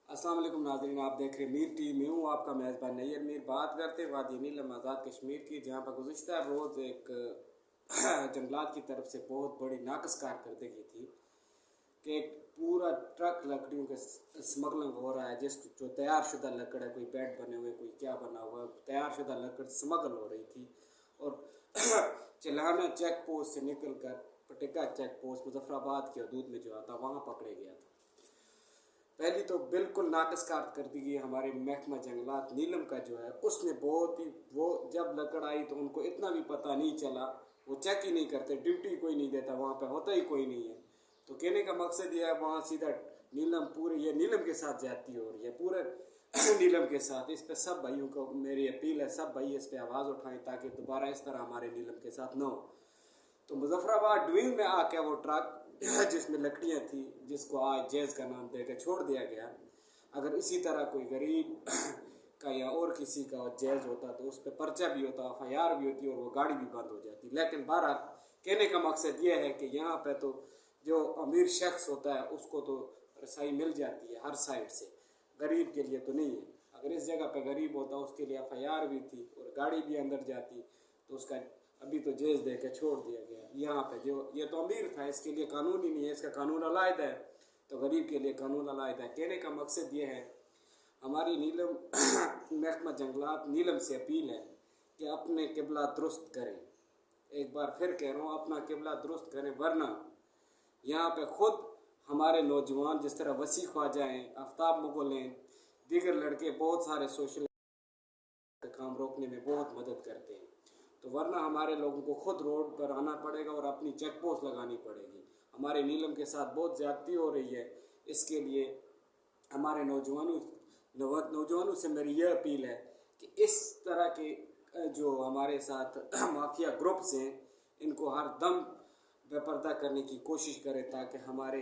अस्सलाम वालेकुम नाज़रीन, आप देख रहे मीर टी। मैं हूँ आपका मेज़बान नैयर मीर। बात करते हैं वादी नीलम आज़ाद कश्मीर की, जहाँ पर गुज़िश्ता रोज़ एक जंगलात की तरफ से बहुत बड़ी नाकस कारकर्दगी थी कि एक पूरा ट्रक लकड़ियों के स्मगलिंग हो रहा है, जो तैयार शुदा लकड़ है, कोई बेड बने हुए, कोई क्या बना हुआ, तैयार शुदा लकड़ स्मगल हो रही थी। और चिल्लाना चेक पोस्ट से निकल कर पटिका चेक पोस्ट मुजफ्फराबाद की हदूद में जो आता वहाँ पकड़े गया था। पहली तो बिल्कुल नाकस कारकर्दगी हमारे महकमा जंगलात नीलम का जो है, उसने बहुत ही, वो जब लकड़ आई तो उनको इतना भी पता नहीं चला, वो चेक ही नहीं करते, ड्यूटी कोई नहीं देता, वहाँ पे होता ही कोई नहीं है। तो कहने का मकसद ये है, वहाँ सीधा नीलम पूरे, ये नीलम के साथ ज्यादती हो रही है पूरे नीलम के साथ। इस पर सब भाइयों को मेरी अपील है, सब भाई इस पर आवाज़ उठाएं ताकि दोबारा इस तरह हमारे नीलम के साथ न हो। तो मुजफ्फराबाद ड्वीन में आके वो ट्रक जिसमें लकड़ियाँ थी, जिसको आज जैज़ का नाम देकर छोड़ दिया गया, अगर इसी तरह कोई गरीब का या और किसी का जैज़ होता तो उस पर पर्चा भी होता, FIR भी होती और वो गाड़ी भी बंद हो जाती। लेकिन बहरहाल कहने का मकसद ये है कि यहाँ पे तो जो अमीर शख्स होता है उसको तो रसाई मिल जाती है हर साइड से, गरीब के लिए तो नहीं है। अगर इस जगह पे गरीब होता, उसके लिए FIR भी थी और गाड़ी भी अंदर जाती, तो उसका अभी तो जेज दे के छोड़ दिया गया। यहाँ पे जो ये तो अमीर था, इसके लिए कानून ही नहीं है, इसका कानून अलायदा है, तो गरीब के लिए कानून अलायदा है। कहने का मकसद ये है, हमारी नीलम महकमा जंगलात नीलम से अपील है कि अपने किबला दुरुस्त करें। एक बार फिर कह रहा हूँ, अपना किबला दुरुस्त करें, वरना यहाँ पे खुद हमारे नौजवान जिस तरह वसी ख्वाजा हैं, आफ्ताब मुगल हैं, दीगर लड़के बहुत सारे सोशल काम रोकने में बहुत मदद करते हैं, तो वरना हमारे लोगों को खुद रोड पर आना पड़ेगा और अपनी चेक पोस्ट लगानी पड़ेगी। हमारे नीलम के साथ बहुत ज़्यादती हो रही है, इसके लिए हमारे नौजवानों से मेरी यह अपील है कि इस तरह के जो हमारे साथ माफिया ग्रुप्स हैं, इनको हर दम बेपर्दा करने की कोशिश करें ताकि हमारे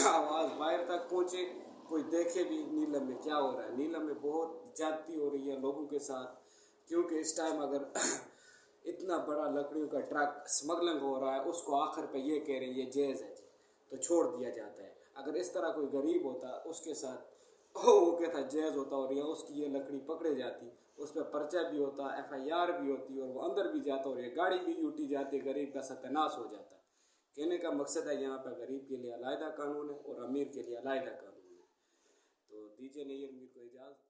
आवाज़ बाहर तक पहुँचे, कोई देखे भी नीलम में क्या हो रहा है। नीलम में बहुत ज़्यादती हो रही है लोगों के साथ, क्योंकि इस टाइम अगर इतना बड़ा लकड़ियों का ट्रक स्मगलिंग हो रहा है, उसको आखिर पे ये कह रहे हैं ये जायज़ है तो छोड़ दिया जाता है। अगर इस तरह कोई गरीब होता, उसके साथ वो कहता जायज़ होता और या उसकी ये लकड़ी पकड़े जाती, उस पर पर्चा भी होता, FIR भी होती और वो अंदर भी जाता और ये गाड़ी भी यूटी जाती, गरीब का सत्यानाश हो जाता। कहने का मकसद है, यहाँ पर गरीब के लिए अलहदा कानून है और अमीर के लिए अलहदा कानून है। तो दीजिए नैयर मीर को इजाज़त।